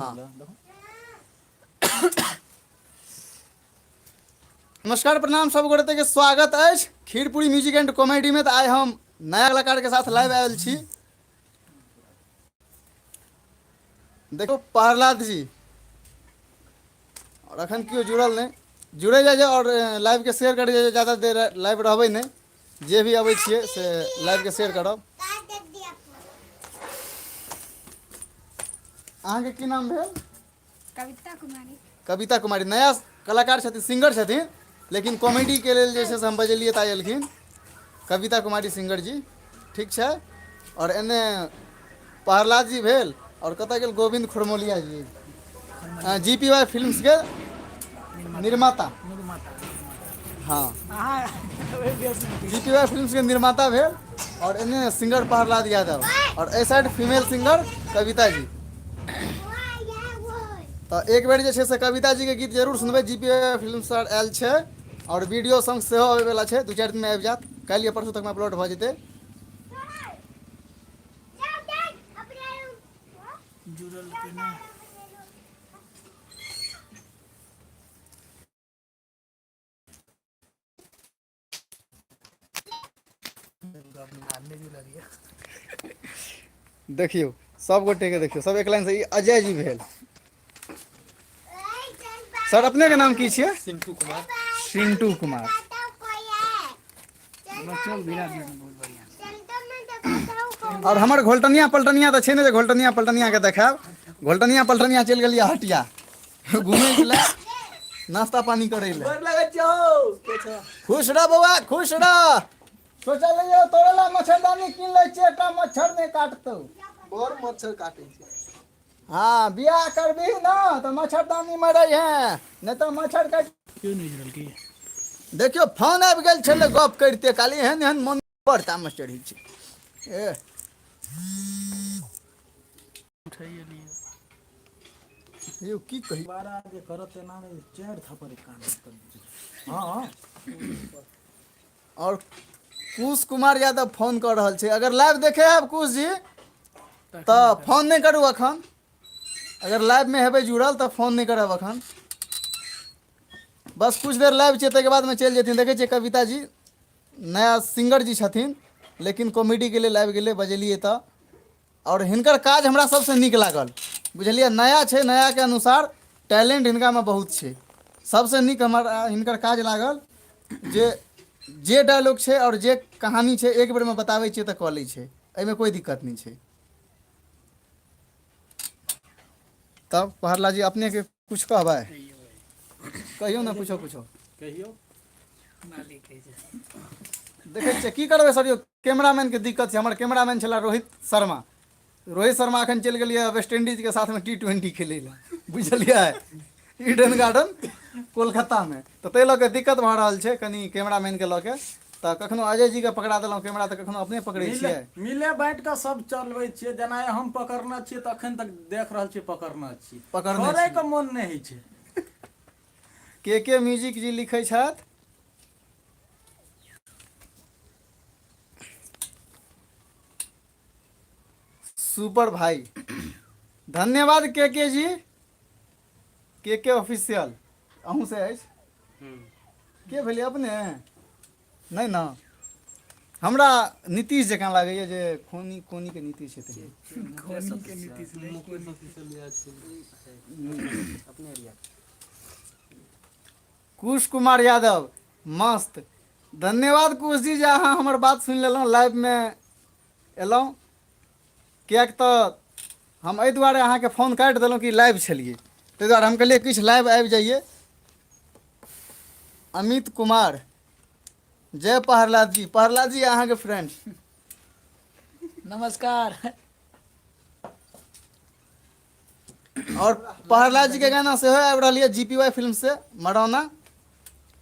हाँ। नमस्कार प्रणाम सब गोटे के स्वागत है खीरपुरी म्यूजिक एंड कॉमेडी में। तो आए हम नया कलाकार के साथ लाइव आयल छी। देखो प्रहलाद जी और अखन क्यों जुड़ल नहीं जुड़े जाइए और लाइव के शेयर कर जाइए। ज़्यादा देर लाइव रहबै नहीं, जे भी अबै छियै से लाइव के शेयर करब। अहाँ के की नाम भेल? कविता कुमारी। कविता कुमारी नया कलाकार छथिन, सिंगर छथिन, लेकिन कॉमेडी के लेल जे छै से हम बजेलिए तऽ एलखिन कविता कुमारी सिंगर जी। ठीक है। और एने प्रहलाद जी भेल और कतऽ गेल गोविंद खुरमोलिया जी, GPY फिल्म्स के निर्माता। हाँ, GPY फिल्म्स के निर्माता भेल। और एने सिंगर प्रहलाद यादव और ए side female singer Kavita ji. तो एक बेर जे छै से कविता जी के गीत जरूर सुनबै। GPY फिल्म सर आयल छै और वीडियो सॉन्ग सेहो आबै वाला छै, 2-4 दिन में आबि जायत। काल्हि या परसों तक में अपलोड भऽ जेतै। देखियो सब गोटे के देखियो, सब एक लाइन से। अजय जी भेल। सर अपने के नाम की छियै? सिंटू कुमार। सिंटू कुमार। और हमर घोलटनिया पलटनिया तो छै ने, घोलटनिया पलटनिया के देखाब। घोलटनिया पलटनिया चलि गेलियै हटिया घूमे के लिए, नाश्ता पानी करे ले। खुश रह बउआ, खुश रह। सोचलिए तोरे ला मच्छरदानी कीन लै छियै, एकटा मच्छर नहीं काटतौ। बड़ मच्छर काटे छै। हाँ, बियाह करबी ना तो मच्छरदानी मरै है, नहीं तो मच्छर काट। क्यों नहीं जुड़ल की? देखियो फोन आबि गेल छलै गप करते काली, एहन एहन मन पर तामस चढ़ी छै। ए उठाइए लिए यौ की कही, 12 जे करत एना में 4 थप्पड़ कान कर। हां और कुश कुमार यादव फोन कर रहल छै। अगर लाइव देखे आब कुश जी तो फोन नहीं करू अखन। अगर लाइव में हेबै जुड़ल तो फोन नहीं करब अखन, बस कुछ देर लाइव छै, ताके बाद में चल जेथिन। देखे छियै कविता जी नया सिंगर जी छथिन, लेकिन कॉमेडी के लिए लाइव गेले बजेलिए तो। और हिनकर काज हमरा सबसे नीक लागल, बुझलिए। नया छै, नया के अनुसार टैलेंट हिनका में बहुत छै। सबसे नीक हमरा हिनकर काज लागल जे डायलॉग छै और जे कहानी छै एक बेर में बताबै छियै तऽ कऽ लै छै, एहिमे कोई दिक्कत नहीं छै। तब प्रहलाद जी अपने के कुछ कहबै? कहियो ना, पूछो कहियो मालिक है जे देखे छियै की करबै सर। यौ कैमरामैन के दिक्कत छै। हमर कैमरामैन छला रोहित शर्मा। रोहित शर्मा अखन चलि गेलियै वेस्ट इंडीज के साथ में T20 खेलै लए, बुझलियै, ईडन गार्डन कोलकाता में। तो ताहि लऽ के दिक्कत भऽ रहल छै कनि कैमरामैन के लऽ के। तो कखनो अजय जी के पकड़ा देलहुँ कैमरा, तो कखनो अपने पकड़े छियै। मिले बांट के सब चलबै छियै। जेना हम पकड़ना छियै तऽ अखन तक देख रहल छियै पकड़ना छियै, पकड़ने छोड़ै छियै। के मन नहीं होइ छै। के म्यूजिक जी लिखै छथि, सुपर भाई, धन्यवाद के जी। के ऑफिशियल अहूँ से अछि के भेलिए अपने? नहीं ना, हमरा नीतीश जकाँ लागैए जे कोनी के नीतीश छथिन। खोनी के नीतीश कुश कुमार यादव मस्त। धन्यवाद कुश जी जे अहाँ हमर बात सुनि लेलहुँ, लाइव में एलहुँ। किएक तऽ हम एहि दुआरे अहाँके फ़ोन काटि देलहुँ कि लाइव छलिए, ताहि दुआरे हम कहलिए किछु लाइव आबि जाइए। अमित कुमार, जय प्रहलाद जी। प्रहलाद जी अहाँके फ्रेंड। नमस्कार। और प्रहलाद जी के गाना सेहो आबि रहल है GPY फिल्म से मरौना।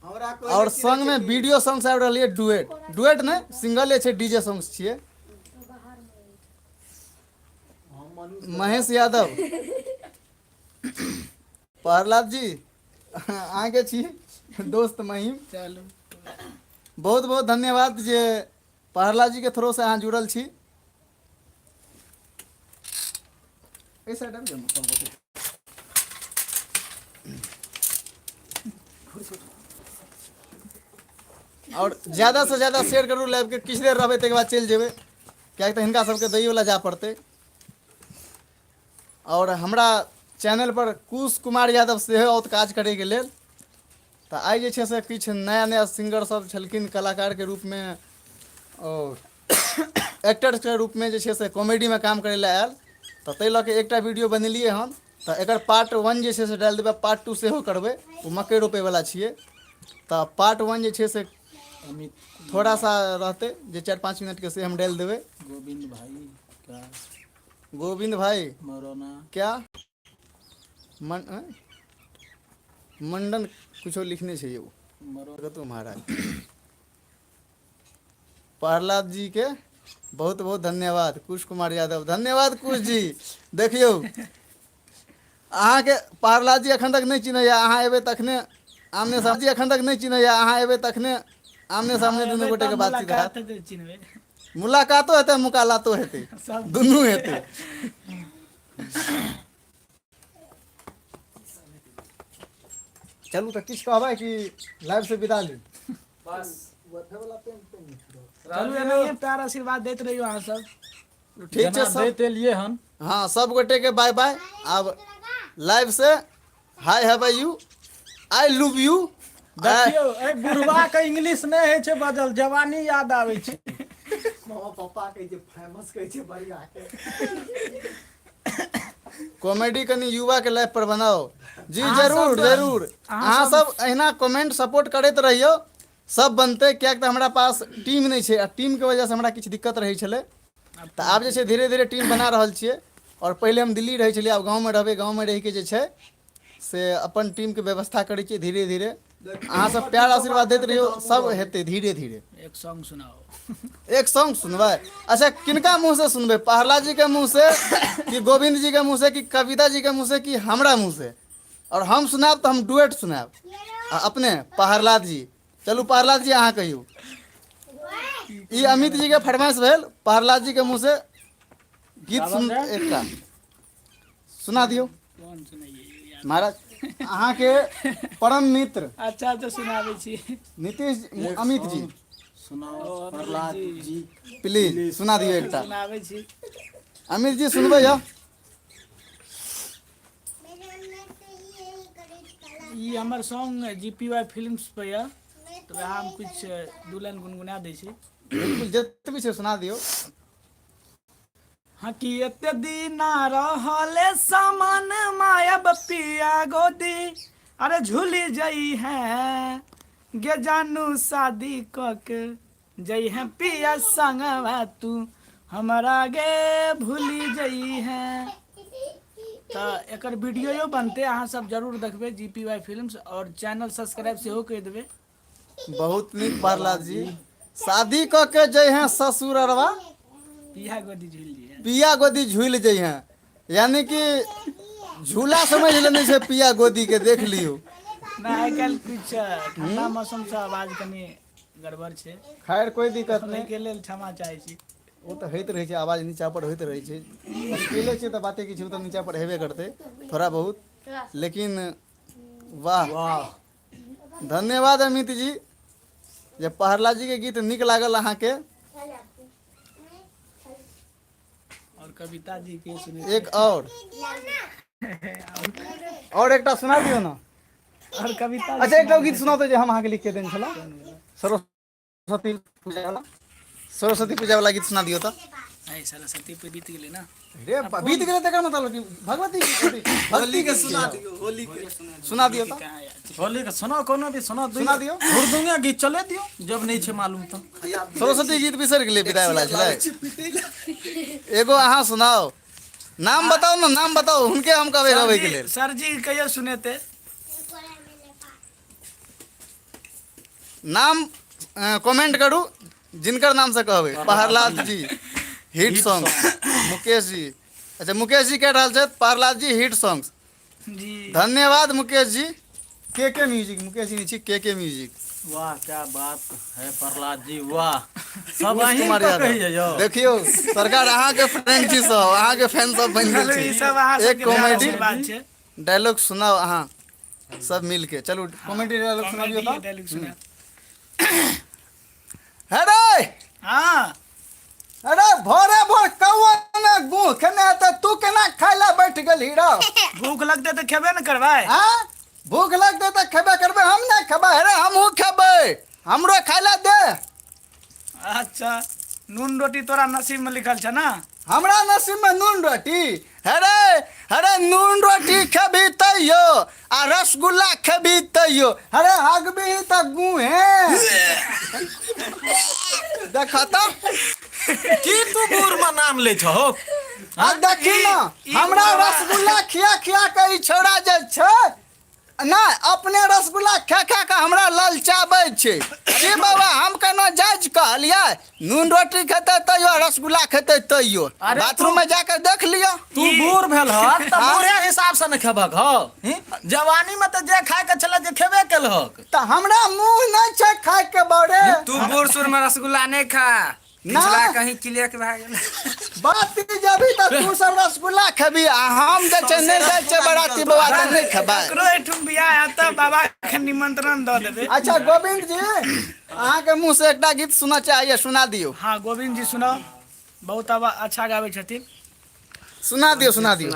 और संग में वीडियो सॉन्ग्स आबि रहल है डुएट नहीं, सिंगले छै, DJ सॉन्ग्स छियै। महेश यादव, प्रहलाद जी आगे छी दोस्त महिम। चलू बहुत बहुत धन्यवाद जे प्रहलाद जी के थ्रू से अहाँ जुड़ल छी। और ज़्यादा से ज़्यादा शेयर करू लाइव के, किछु देर रहबै ताहिके बाद चलि जेबै, किएकि तऽ हिनका सबके दैयोवला जाय पड़तै। और हमरा चैनल पर कुश कुमार यादव सेहो औत काज करैके लेल। तऽ आइ जे छै से किछु नया नया सिंगर सब छलखिन कलाकारके रूपमे और एक्टरके रूपमे जे छै से कॉमेडीमे काम करै लए आयल, तऽ ताहि लऽ कऽ एकटा वीडियो बनेलियै हन। तऽ एकर पार्ट 1 जे छै से डालि देबै, पार्ट 2 सेहो करबै। ओ मकइ रोपैवला छियै, तऽ पार्ट 1 जे छै से अमित थोड़ा सा रहते जे 4-5 मिनट के से हम डाल देवे। गोविंद भाई क्या गोविंद भाई मरोना क्या मंडन कुछ लिखने चाहिए वो मरो तो महाराज। प्रहलाद जी के बहुत बहुत धन्यवाद। कुश कुमार यादव धन्यवाद कुश जी। देखियो अहाँ के प्रहलाद जी अखन तक नहीं चिन्हैया, अहाँ एबे तखने आमने सामने। जी अखन तक नहीं चिन्हैया, अहाँ एबे तखने आमने सामने दुनू गोटे के बातचीत हैत। मुलाकातो हेतै, मुकालातो हेतै, दुनू हेतै। चलू तऽ किछु कहबै कि लाइव से विदा ली। बस चलू एनाहिए प्यार आशीर्वाद दैत रहियो अहाँ सब। ठीक छै जना सब। दैते लिए हन। हाँ सब गोटे के बाय बाय। अब लाइव से hi have you, I love you. देखियो ए बुढ़वा के इंग्लिश नहीं है छे बजल, जवानी याद आवे छे। मामा पापा कहै छै फेमस कहै छै बढ़िया के। कॉमेडी कनी युवा के लाइफ पर बनाओ जी। अहाँ जरूर सब- जरूर अहाँ सब अहिना कमेंट सपोर्ट करैत रहियो, सब बनते। किएक तऽ हमरा पास टीम नहीं छै, आ टीम के वजह से हमरा किछु दिक्कत रहै छलै। तऽ आब जे छै धीरे धीरे टीम बना रहल छियै। और पहले हम दिल्ली रहै छलियै, आब गाँव में रहबै, गाँव में रहि के जे छै से अपन टीम के व्यवस्था करै छियै धीरे धीरे। अहाँ सब प्यार आशीर्वाद दैत रहियो, सब हेतै धीरे धीरे। एक सॉन्ग सुनाओ। एक सॉन्ग सुनबै? अच्छा किनका मुंह से सुनबै, प्रहलाद जी के मुंह से कि गोविंद जी के मुंह से कि कविता जी के मुंह से कि हमरा मुंह से? और हम सुनाब तो हम डुएट सुनाब अपने प्रहलाद जी। चलू प्रहलाद जी अहाँ कहियो। ई अमित जी के फरमाइश भेल, प्रहलाद जी के मुंह से गीत सुन एकटा सुना दियो कौन सुनाइए यार? महाराज। अहाँ के परम मित्र अच्छा अच्छा सुनाबै छी। नीतीश अमित जी सुनाओ प्रहलाद जी। प्लीज सुना दियो एकटा। सुनाबै छी। अमित जी सुनबै यौ। ई हमर सॉन्ग GPY फिल्म्स पे यऽ, तो वएह हम कुछ दू लाइन गुनगुना दै छी। बिल्कुल जते भी छै सुना दियो। हाँ कि एते दिन रहले सामान मायब पिया गोदी, अरे झूली जई है गे जानू शादी क के, जई है पिया संगवा तू हमारा गे भूली जई है। तऽ एकर वीडियो बनते, अहाँ सब जरूर देखबै GPY फिल्म्स, और चैनल सब्सक्राइब सेहो करि देबै। बहुत नीक प्रहलाद जी। शादी क के जई हैं ससुररवा, पिया गोदी झूल जी है। पिया गोदी झूल जई हैं, यानी कि झूला समझ लेने से पिया गोदी के, देख लियो। ना आइ काल्हि कुछ ठंडा मौसम से आवाज कनी गड़बड़ छै, खैर कोई दिक्कत ओहि नहीं, के लेल क्षमा चाहै छी। वो तो होइत रहे छै, आवाज नीचा पर होइत रहे छै। अकेले छै तो बातें किछु तो नीचा पर हेबे करते थोड़ा बहुत। लेकिन वाह वाह धन्यवाद अमित जी, जे प्रहलाद जी के गीत नीक लागल अहाँ के। और कविता जी के सुने एक और एकटा सुना दियो ना। और कविता अच्छा एकटा गीत सुनाओ तो जे हम अहाँ के लिख के देने छला, सरस्वती पूजा वाला। सरस्वती पूजा वाला गीत सुना दियो तो। है सरस्वती पे बीत गेलै ना। रे बीत गेलै तकर मतलब कि भगवती होली के सुना दियो, होली के सुना दियो तो। कहाँ याद? होली के सुनाओ, कोनो भी सुना सुना दियो। हुरदुंगा गीत चले दियो, जब नहीं छे मालूम तो। सरस्वती गीत बिसर गेलै विदाई वाला छलै। एगो अहाँ सुनाओ, नाम बताओ ना, नाम बताओ हुनके हम कहबै गबै के लेल। सर जी कहियो सुनेते। नाम कमेंट करू जिनकर नाम से कहबै। Prahlad ji hit song, Mukesh ji. अच्छा मुकेश जी कह रहल छथि प्रहलाद जी हिट सॉन्ग। जी धन्यवाद मुकेश जी। के म्यूजिक, मुकेश जी नहीं छी, के म्यूजिक। वाह क्या बात है प्रहलाद जी, वाह। सब कुश अहीं कुमार तो यादव। कहिए यौ। देखियो सरकार अहाँ के फ्रेंड छी, सब अहाँ के फैन सब बन चलू गेल ई छी। सब अहाँ एक सबके प्यार कॉमेडी आशीर्वाद छै। डायलॉग सुनाओ अहाँ सब मिल के। चलू कॉमेडी डायलॉग सुनाबियो तो। डायलॉग सुना। अरे हाँ अरे भोरे भोर कौन गु खेने त तू केना खाइला बैठ गेली रे? भूख लगते तो खेबे न करवाए। हाँ भूख लगते त खेबे करबे, हम नहीं खेबे। अरे हमहू खेबे, हमरो खाइला दे। अच्छा नून रोटी तोरा नसीब में लिखल छ ना? हमरा नसीब में नून रोटी? अरे अरे नून रोटी खेबी तैयो आ रसगुल्ला खेबी तैयो। अरे हगबी त गुहे देख त की तू बूढ़ में नाम ले छहो? आ देखी ना हमरा रसगुल्ला खिया खिया के ई छोड़ा जे छै ना अपने रसगुल्ला खा खा के हमरा ललचाबै छै। की बाबा हम केना जायज कहलियै? नून रोटी खेते तैयो रसगुल्ला खेते तैयो। अरे बाथरूम में जाकर देख लियो। तू बूढ़ भेल हक त बूढ़े हिसाब से न खेबक हो। जवानी में त जे खाए के छले जे खेबे केलहक। त हमरा मुंह नहीं छै खाए के बड़े। तू बूढ़ सुर में रसगुल्ला नहीं खा, पिछला कहीं क्लियर के भाग गेल। बाती जबी त तू सब रसगुल्ला खेबी आ हम जे छै नहीं जाय छै बराती बाबा त नहीं खेबै। ककरो एठुम बियाह है त बाबा के निमंत्रण द देबे। अच्छा गोविंद जी अहाँ के मुंह से एकटा गीत सुनना चाहिए, सुना दियो। हाँ गोविंद जी सुनाओ, बहुत अच्छा गावे छथिन। सुना दियो सुना दियो।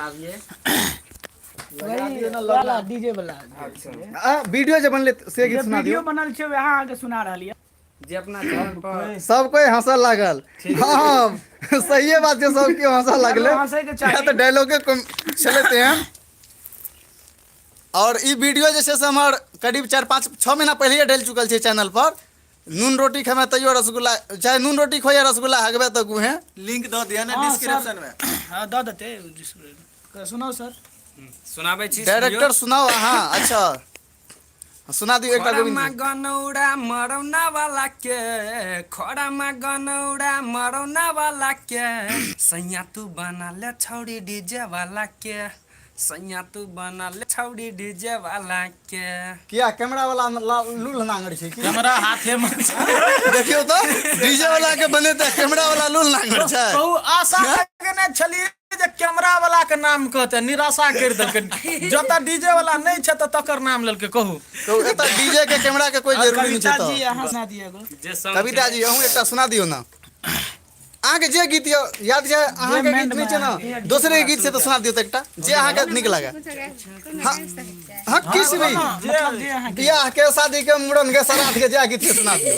वाला डीजे वाला वीडियो जे बनले से गीत सुना वीडियो दियो। बनल छै वहाँ आगे सुना रहलिए। जे अपना घर पर सब कोई हंसल लागल। हाँ सही बात है, सब के हंसल लागले। हंसे के चाहिए। या तो डायलॉगे चलते हैं। और ई वीडियो जैसे से हमार करीब 4-5-6 महीना पहले डाल चुकल छे चैनल पर। नून रोटी खामे तैयो रसगुल्ला, चाहे नून रोटी खोया रसगुल्ला हगबे तो गुहे। लिंक दो दिया ना हाँ, डिस्क्रिप्शन में। हाँ द देते। सुनाओ सर। सुनाबे छी। डायरेक्टर सुनाओ। हाँ अच्छा सुना दियो एकटा गोविंद खड़ामा जी। गनौड़ा मरौना वाला के, खड़ामा गनौड़ा मरौना वाला के, सैया तू बना ले छौड़ी डीजे वाला के, सैया तू बना ले छौड़ी डीजे वाला के। किया कैमरा वाला लूल नांगर छे की? कैमरा हाथे में देखियो तो डीजे वाला के बने त कैमरा वाला लूल नांगर छै। कहू आशा लगने छलिए जे कैमरा वाला के नाम कहते, निराशा कर देलके। जत डीजे वाला नहीं छै त तकर नाम लेलके। कहू तो एता डीजे के कैमरा के कोई जरूरी नहीं छै। कविता जी तो यहाँ सुना दिए एगो। जे संग कविता जी अहूँ एकटा सुना दियो ना। अहाँ के जे गीत याद छै, अहाँ के गीत नहीं छै ना, दूसरे गीत से तो सुना दियो त एकटा जे अहाँ के निक लागे। हाँ किसी भी मतलब जे यहाँ के बियाह के शादी के मुड़न के श्राद्ध के जे गीत के सुना दियो।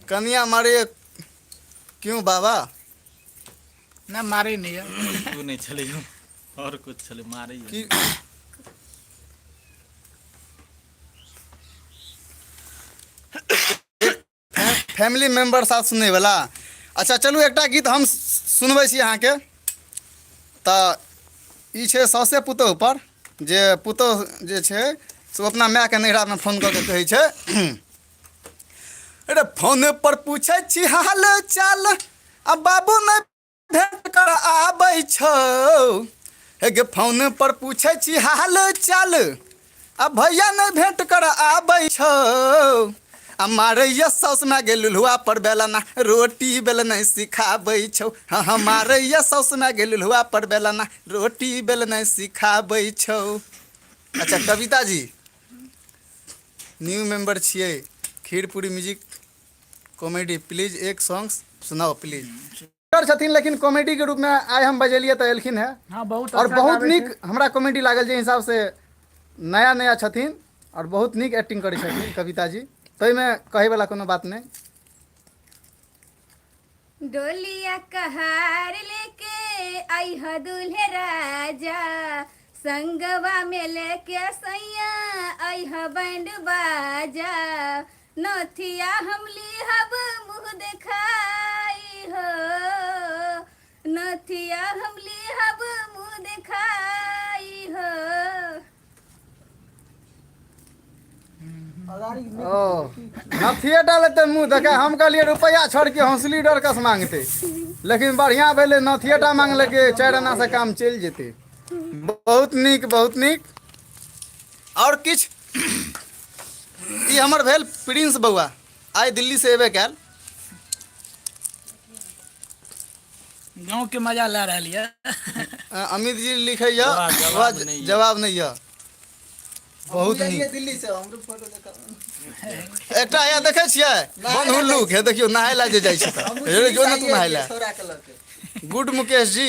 कन्या मारे क्यों बाबा? ना मारे नहीं है। तू नहीं चले और कुछ चले मारे ही। कि फैमिली मेंबर साथ सुनने वाला। अच्छा चलू एकटा गीत हम सुनबै छी अहाँ के। त ई छै सौसे पुतोह पर, जे पुतोह जे छै से अपना माय के नैहरा में फोन करके कहै छै अरे फोन पर पूछे छी हाल चाल, अब बाबू ने भेंट कर आबै छौ। हे गे फोन पर पूछे छी हाल चाल, अब भैया ने भेंट कर आबै छौ। आ मारैया साउस में गे लुलहुआ पर बेलना, रोटी बेल नहीं सिखाबै छौ। हाँ मारैया साउस में गे लुलहुआ पर बेलना, रोटी बेल नहीं सिखाबै छौ। अच्छा कविता जी न्यू मेंबर छियै खीरपुरी म्यूजिक कॉमेडी, प्लीज एक सॉन्ग सुनाओ प्लीज। छथिन लेकिन कॉमेडी के रूप में आइ हम बजेलिए तो एलखिन है। हाँ बहुत और अच्छा बहुत गाबै निक छै। हमरा कॉमेडी लागल जे हिसाब से नया नया छथिन और बहुत निक एक्टिंग करै छथिन कविता जी। तो में कहे वाला कोनो बात नहीं। डोलिया कहार लेके आई ह दूल्हे राजा, संगवा में लेके सैया आई ह बैंड बाजा। नथिया हम लिहब मुँह देखाई हो, नथिया हम लिहब मुँह देखाई हो। ओ नथिए डालते मुँह देखे, हम कहलिए रुपया छोड़ के हौसली डर कस मांगते, लेकिन बढ़िया भेले नथिएटा मांग लगे 4 आना से काम चल जेते। बहुत निक बहुत निक। और किछ ई हमर भेल प्रिंस बउआ, आइ दिल्ली से एबे कैल। गाँव के मजा ला रही है। अमित जी लिखे या जवाब नहीं है। जवाब नहीं है बहुत बुझलिए नीक दिल्ली से हमरो फोटो देखा एकटा या देखे छियै बन हुल्लुक है देखियो नहाय ला जे जाइ छै त रे जो ना तू नहाय ला छोरा कलर के गुड मुकेश जी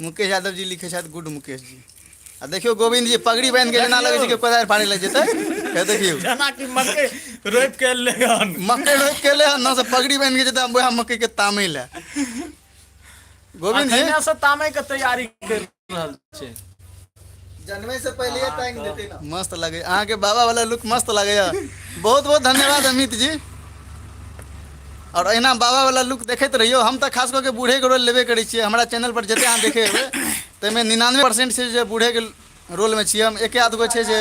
मुकेश यादव जी लिखे छथि गुड मुकेश जी आ देखियो गोविंद जी पगड़ी बांध के जेना लगे छै कि कोदारि फाड़े लग जेतै हे देखियो जना कि मकई रोप के ले हन मकई रोप के ले न से पगड़ी बांध के जेतै वह मकई के तामै ला गोविंद जी अखनिया से तामे के तैयारी कर रहल छै। जन्मे से पहले ये टाइम देते ना मस्त लगे अहाँ के बाबा वाला लुक मस्त लगे बहुत बहुत धन्यवाद अमित जी और अहिना बाबा वाला लुक देखते रहियो हम तो खास करके बूढ़े के रोल लेबे करै छियै हमरा चैनल पर जते अहाँ देखे हेबै ताहिमे 99% छै जे बूढ़े के रोल में छियै हम एके आध गो छै जे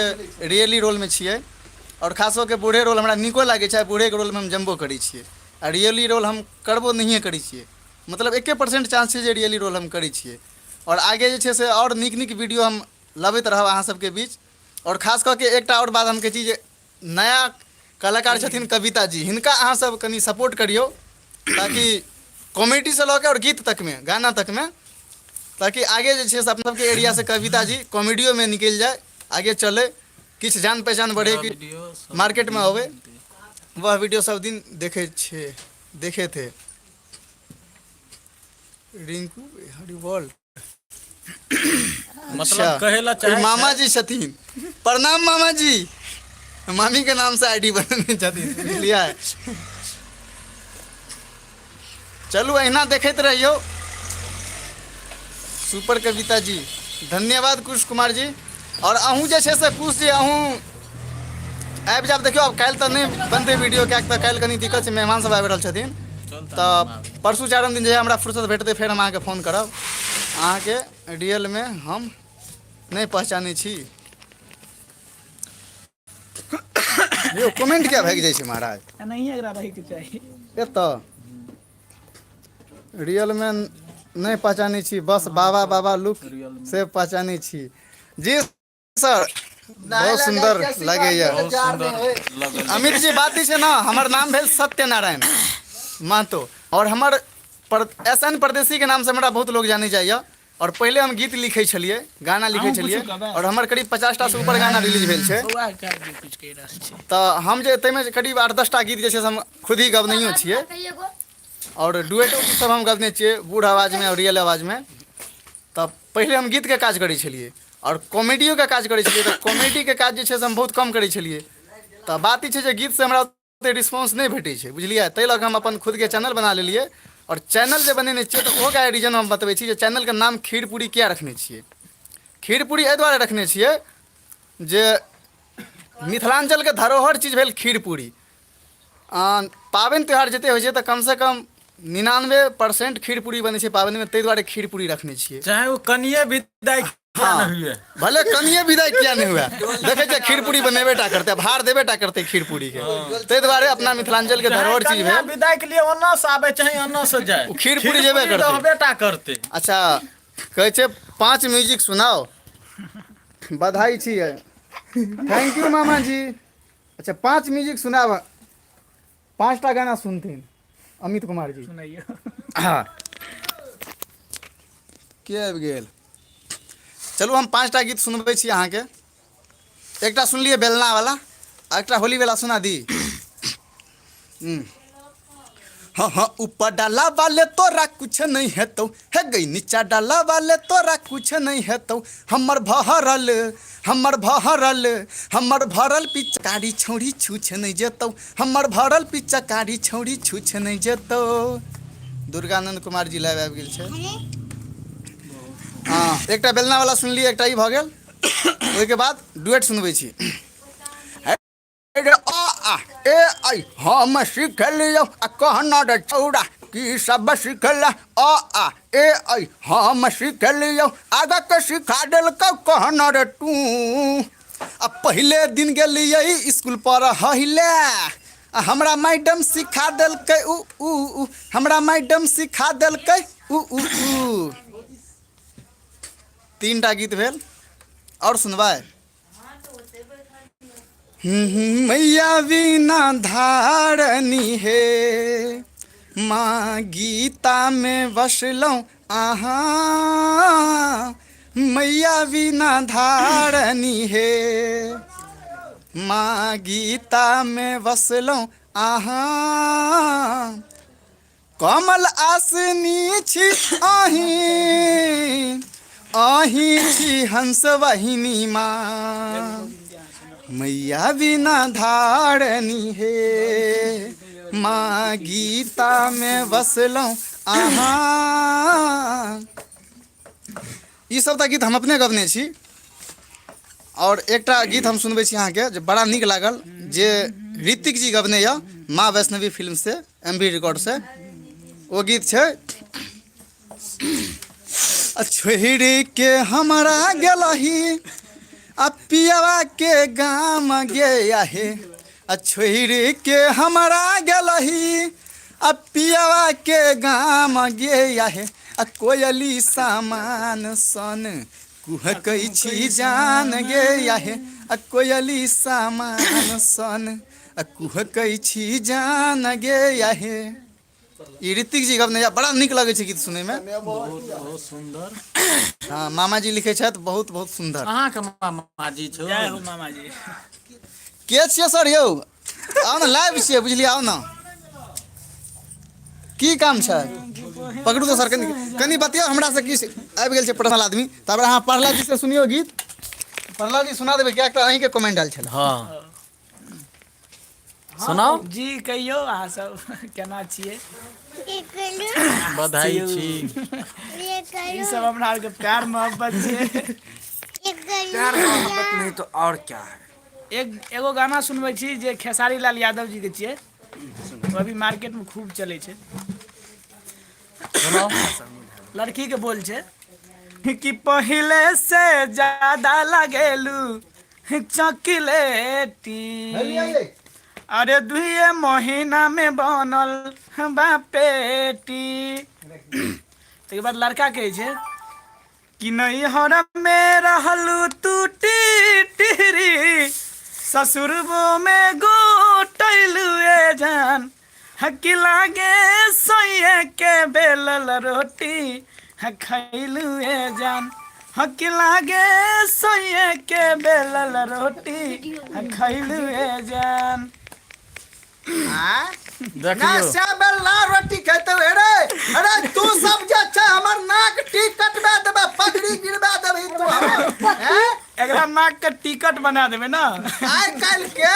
रियली रोल में छियै और खास करके बूढ़े रोल हमरा नीको लागे छै बूढ़े के रोल में हम जमबो करै छियै आ रियली रोल हम करबो नहिए करै छियै मतलब 1% चांस छै जे रियली रोल हम करै छियै और आगे जे छै से और नीक नीक वीडियो हम लबैत रहब अहाँ सबके बीच और खास करके एकटा और बात हम कहै छी जे नया कलाकार छथिन कविता जी हिनका अहाँ सब कनी सपोर्ट करियो ताकि कॉमेडी से लऽ के और गीत तक में गाना तक में ताकि आगे जे छै से अपन सबके एरिया से कविता जी कॉमेडियो में निकल जाए आगे चले किछु जान पहचान बढ़े कि मार्केट में होवे वह वीडियो सब दिन देखे थे रिंकू हरी वर्ल्ड मतलब कहेला चाहे मामा जी छथिन प्रणाम मामा जी मामी के नाम से आईडी बनने छथिन बुझलियै चलू अहिना देखैत रहियो सुपर कविता जी धन्यवाद कुश कुमार जी और अहूँ जे छै से कुश जी अहूँ आबि जाब देखियो अब काल्हि तऽ नहि बनतै वीडियो किएक तऽ काल्हि कनी दिक्कत छै मेहमान सब आबि रहल छथिन तऽ परसू चारिम दिन जे हमरा फुर्सत भेटतै फेर हम अहाँके फोन करब अहाँके रियल में हम नहीं पहचानै छी यो कमेंट क्या भाग जाइ छै महाराज नहीं एकरा रहे के चाहिए एतऽ रियल में नहीं पहचानै छी बस बाबा बाबा लुक से पहचानै छी जी सर बहुत सुंदर लगैया अमित जी बात ई छै ने हमर नाम भेल सत्यनारायण महतो और हमर SN परदेसी के नाम से हमरा बहुत लोग जाने जाइए और पहले हम गीत लिखे छलिए गाना लिखे छलिए और हमर करीब 50टा से ऊपर गाना रिलीज भेल छै तो हम जे तैमे करीब 8-10टा गीत जे छै से हम खुद ही गबनैयो छियै और डुएटो सब हम गबने छियै बूढ़ आवाज में और रियल आवाज में तब पहले हम गीत के काज करै छलिए और कॉमेडियो के काज करै छलिए तो कॉमेडी के काज जे छै से हम बहुत कम करै छलिए तो बात ई छै जे गीत से हमरा ओते रिस्पांस नहीं भेटै छै बुझलियै ताहि लऽ कऽ हम अपन खुद के चैनल बना लेलिए और चैनल जे बनेने छियै तो ओहो के रीजन हम बतबै छी जे चैनल के नाम खीर पूरी किया रखने छियै खीर पूरी एहि दुआरे रखने छियै जे मिथिलांचल के धरोहर चीज भेल खीर पूरी पाबनि त्यौहार जते होइ छै तऽ कम से कम 99% खीर पूरी बनै छै पाबनि में ताहि दुआरे खीर पूरी रखने छियै चाहे वो कनिए विदाई किया न हुए भले कनिए विदाई किया नहीं हुआ देखे छियै खीर पूरी बनेबेटा करते भार देबेटा करते खीर पूरी के ताहि दुआरे अपना मिथिलांचल के धरोहर चीज कनिया भेल विदाई के लिए ओन्ना से आवे चाहे ओन्ना से जाए खीर पूरी जेबे करते। बेटा करते अच्छा कहै छै 5 म्यूजिक सुनाओ बधाई छियै थैंक यू मामा जी अच्छा 5 म्यूजिक सुनाब 5टा गाना सुनथिन अमित कुमार जी सुनाइयो हाँ के आबि गेल चलू हम 5टा गीत सुनबै छी अहाँके एकटा सुनलिए बेलना वाला आ एकटा होली वाला सुना दी हाँ हाँ ऊपर डाला वाले तोरा कुछ नहीं है तो है गई नीचा डाला वाले तोरा कुछ नहीं है तो हमर भरल पिचकारी छौड़ी छूछ नहीं जेतौ हमर भरल पिचकारी छौड़ी छूछ नहीं जेतौ दुर्गानंद कुमार जी लाइव आबि गेल छै हाँ एकटा बेलना वाला सुनलिए एकटा ई भऽ गेल ओहिके बाद डुएट सुनबै छी ए आई हम सिखलियो आ कहना रे छौड़ा की सब सिखला ए आई हम सिखलियो आगा के सिखा देलकौ कहना रे तू आ पहले दिन गेलियै स्कूल पर हहिले हमरा मैडम सिखा देलकै उ हमरा मैडम सिखा देलकै उ 3टा गीत भेल और सुनबै मैया बिना धारनी है माँ गीता में बसलौं आहा मैया बिना धारनी हे माँ गीता में बसलौं आहा कमल आसनी छी अहीं अहीं छी हंस वाहिनी माँ मैया बिना धारनी हे माँ गीता में बसलौं आहा ई सब गीत हम अपने गबने छी और एकटा गीत हम सुनबै छी अहाँके जे बड़ा नीक लागल जे ऋतिक जी गबने यऽ माँ वैष्णवी फिल्म से MV रिकॉर्ड से वो गीत छै छोड़ के हमरा गेलही आ पियावा के गाम गे आहे छोड़ के हमरा गेलही आ पियावा के गाम गे आहे कोयली सामान सन कुहकै छी जान गे आहे कोयली सामान सन कुहकै छी जान गे आहे ई ऋतिक जी गबने बड़ा नीक लगै छै गीत सुनै में बहुत सुंदर हाँ मामा जी लिखे छथि बहुत बहुत सुंदर अहाँ के मामा जी छौ जय हो मामा जी के छियै सर यौ आउ ने लाइव छियै बुझलियै आउ ने की काम छै पकड़ू तो सर कनी बतियौ हमरा से किछु आबि गेल छै पर्सनल आदमी तब अहाँ प्रहलाद जी से सुनियो गीत प्रहलाद जी सुना देबै किया तऽ अहीं के कमेंट आयल छल हाँ सुनाओ जी कहियो अहाँ सब केना छियै बधाई छी ई सब हमरा आर के प्यार मोहब्बत छै प्यार मोहब्बत नहीं तो और क्या है। एगो गाना सुनबै छी जे खेसारी लाल यादव जी के छियै वो अभी मार्केट में खूब चले छै सुनाओ लड़की के बोल छै कि पहले से ज्यादा लगेलू चॉकलेटी अरे 2 महीना में बनल बा पेटी तकर बाद लड़का कहै छै कि नैहर में रहलू तू टिहरी ससुरबो में गोटैलू ए जान हकी लागे सोये के बेलल रोटी खैलू ए जान हकी लागे सोये के बेलल रोटी खैलू ए जान देखियो बेला रोटी खेते रे अरे तू सब जे छै हमर नाक टिक कटबा देबे पगड़ी गिरबा देबे तू हमर हैं एकरा नाक के टिकट बना देबे ना आइ काल के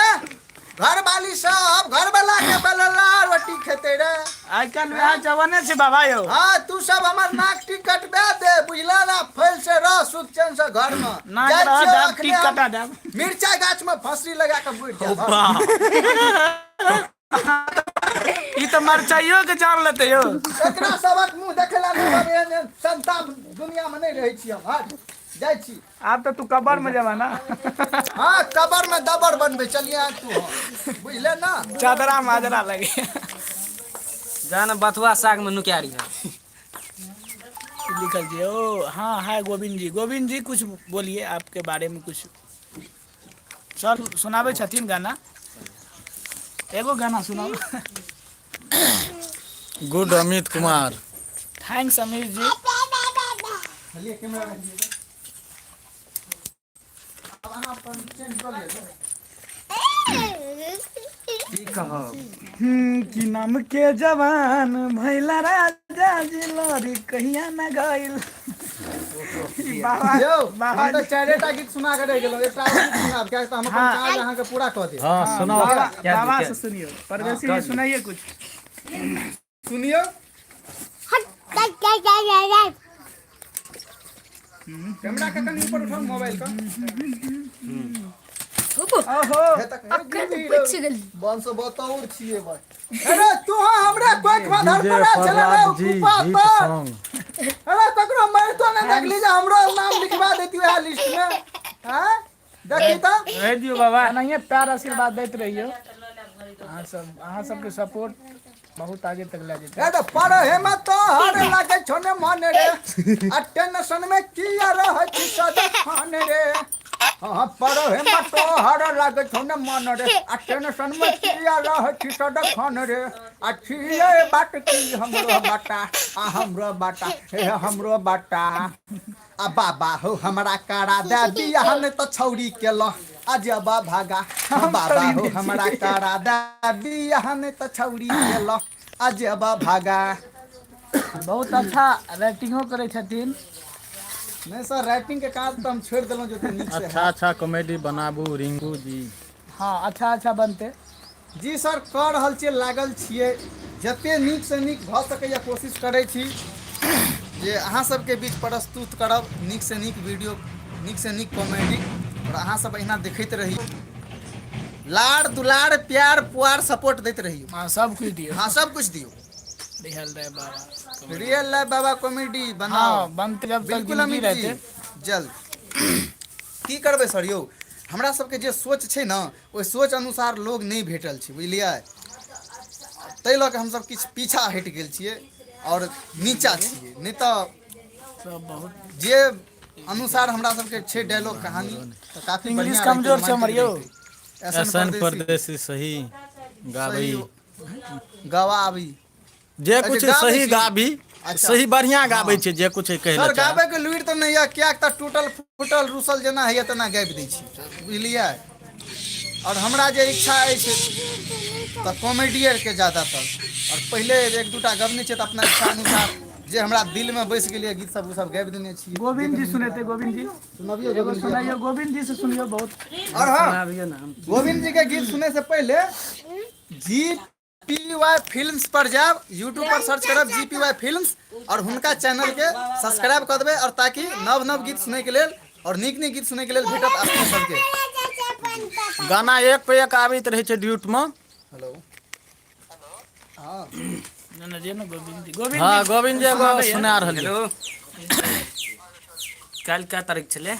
घर वाली सब घर वाला के बेला रोटी खेते रे आइ काल वएह जवाने छै बाबा यौ हां तू सब हमर नाक टिक कटबा दे बुझला ना फैल से रह सुख चैन से घर में नाक रह टिक कटा देब मिर्चा गाछ में फसरी लगा के बुझ जा ई तो मरचाइयो के जान लेते यो एकरा सबक मुंह देखला नहीं संताप दुनिया में नहीं रहै छी हम हट जाय छी आप तो तू कब्र में जावा ना हां कब्र में दबर बनबे चलिए तू बुझले ना चादरा माजरा लगे जान बथुआ साग में नुक्यारी है लिखल जी ओ हाँ है गोविंद जी कुछ बोलिए आपके बारे में कुछ सर सुनाबे छथिन गाना एगो गाना सुनाओ गुड अमित कुमार थैंक्स अमीर जी कि नाम के जवान भैला राजा जी लोरी कहिया न गइल यो बाबा तो चारेटा गीत सुना के रह गेलो एकटा गीत सुनाब क्या हम अपन काज अहाँ के पूरा क दे हाँ सुनाओ बाबा से सुनियो परवेशी जी सुनाइए कुछ सुनियो कैमरा का कहीं ऊपर उठाओ मोबाइल का ओहो बन से बताउर छिए भाई अरे तू हमरा कोई खबर पड़ा चले रे कुपा पर अरे ककरो मैं तो नहीं देख लीजिए हमरो नाम लिखवा देती है लिस्ट में हां देखी तो रह दियो बाबा नहीं प्यार आशीर्वाद देते रहियो अहाँ सबके सपोर्ट बहुत आगे तक ले जेते ए तो पर हिम्मत तो हर लागे छोने मन रे आ टेंशन में किया रह छी सदा खान रे हां पर हिम्मत तो हर लागे छोने मन रे आ टेंशन में किया रह छी सदा खान रे अठिए बाट की हमरो बाटा आ हमरो बाटा हे हमरो बाटा आ बाबा हो हमरा कारा दे बियाह ने तो छौरी केल अजबा भागा आ बाबा हो हमरा कारा दे बियाह ने तो छौरी केल अजबा भागा। बहुत अच्छा राइटिंगो करै छथिन। नहीं सर राइटिंग के काज तो हम छोड़ दिलों जो नीक से अच्छा अच्छा कॉमेडी बनाबू रिंकू जी। हाँ अच्छा अच्छा बनते। जी सर कर रहल छियै लागल छियै जते नीक से नीक भऽ सकैया कोशिश करै छी जे अहाँ सबके बीच प्रस्तुत करब नीक से नीक वीडियो नीक से नीक कॉमेडी और अहाँ सब अहिना देखैत रही लाड़ दुलार प्यार पुआर सपोर्ट दैत रहियो। हाँ सब कुछ दियो। हाँ सब कुछ दियो। रियल रे बाबा। रियल लाइफ बाबा कॉमेडी बनाओ। हाँ बनते जब तक बिल्कुल जिंदगी अमित जी रहते। जल्द की करबै सर यौ हमरा सबके जे सोच छै ने ओहि सोच अनुसार लोग नहीं भेटल छै बुझलियै ताहि लऽ के हमसब किछु पीछा हटि गेल छियै और नीचा छियै नहीं तो सब बहुत जे अनुसार हमरा सबके छै डायलॉग कहानी तो काफी इंग्लिश बढ़िया कमजोर रहतै, छै हमर यौ। रोमांटिक रहतै। ऐसन परदेसी सही गाबी गवाबी जे कुछ अच्छा, गाबै सही छी। गाबी अच्छा। सही बढ़िया गाबै छै जे कुछ कहै सर लए चाहे। गाबै के लुरि तो नहीं है क्या तो टूटल फूटल रूसल जेना है तना गाबि दै छी बुझलियै और हमरा जे इच्छा अछि तो कॉमेडियर के ज्यादातर और पहले एक दूटा गबनी छै तो अपना इच्छा अनुसार जे हमरा दिल में बैस गेलिए गीत सब उ सब गाबि देने छी। गोविंद जी सुनेते गोविंद जी सुनबियो एगो गोविंद जी सुनाइयो गोविंद जी से सुनियो बहुत। और हाँ सुनाबियो ना हम। गोविंद जी के गीत सुने से पहले GPY फिल्म्स पर जाब यूट्यूब पर सर्च करब GPY फिल्म्स और हुनका चैनल के सब्सक्राइब कर देबै और ताकि नव नव गीत सुने के लेल और नीक नीक गीत सुने के लेल भेटत अपने सबके। गाना एक पे एक आबैत रहै छै ड्यूट में। हेलो हाँ ना ना जे ना गोविंद जी गोविंद हाँ जी गोविंद जी एगो सुना रहलिए। हेलो काल्हि क्या तारीख छलै?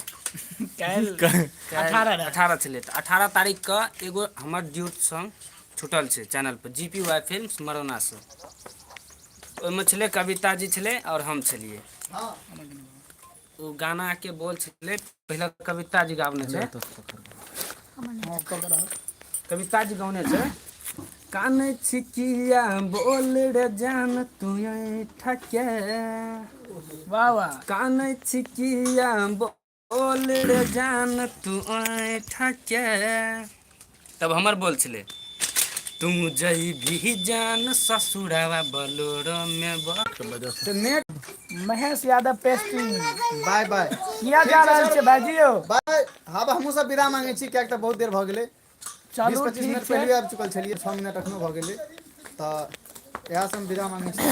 काल्हि 18 छलै तऽ 18 तारीख के एगो हमर ड्यूट सॉन्ग छूटल छै चैनल पर GPY फिल्म्स मरौना से। ओहिमे छलै कविता जी छलै और हम छलिए। ओ गाना के बोल छलै पहले कविता जी गावने छै। कविता जी गावने छै कानै छिकिया बोल रे जान तू ठके वाह वाह कानै छिकिया बोल रे जान तू ठके। तब हमर बोल छलै तुम जई भी जान ससुरावा बलोरो में तो नेट महेश यादव पेस्टिंग बाय बाय किया जा रहल छै भाईजी यौ? बाय हाँ हमहूँ सब विदा मांगे छी कियाक तऽ बहुत देर भऽ गेलै। चलू 20-25 ठीक मिनट छै। पहले आबि चुकल छलिए 6 मिनट अखनो भऽ गेलै तऽ इएह सब हम विदा मांगे छी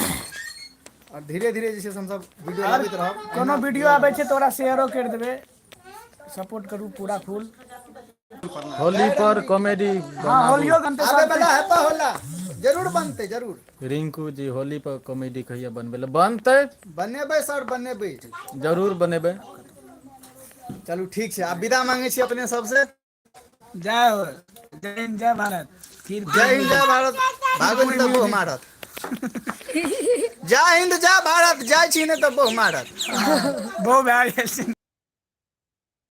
और धीरे धीरे जे छै से हमसब वीडियो लाबैत रहब। कोनो वीडियो आबै छै तो ओकरा शेयरो कर देबै सपोर्ट करू पूरा फुल। होली पर कॉमेडी हाँ होलियो गनते आबे सब वाला हेतै होला जरूर बनतै जरूर रिंकू जी होली पर कॉमेडी कहिया बनबे बनते बनेबै सर बनेबै जरूर बनेबै। चलू ठीक छै आब विदा मांगे छी अपने सबसे। जय हो जय हिंद जय भारत। फिर जय हिंद जय भारत भागो नहीं तो बोह मारत। जय हिंद जय भारत जाय छी नहीं तो बोह मारत। बहु भए गेल छै।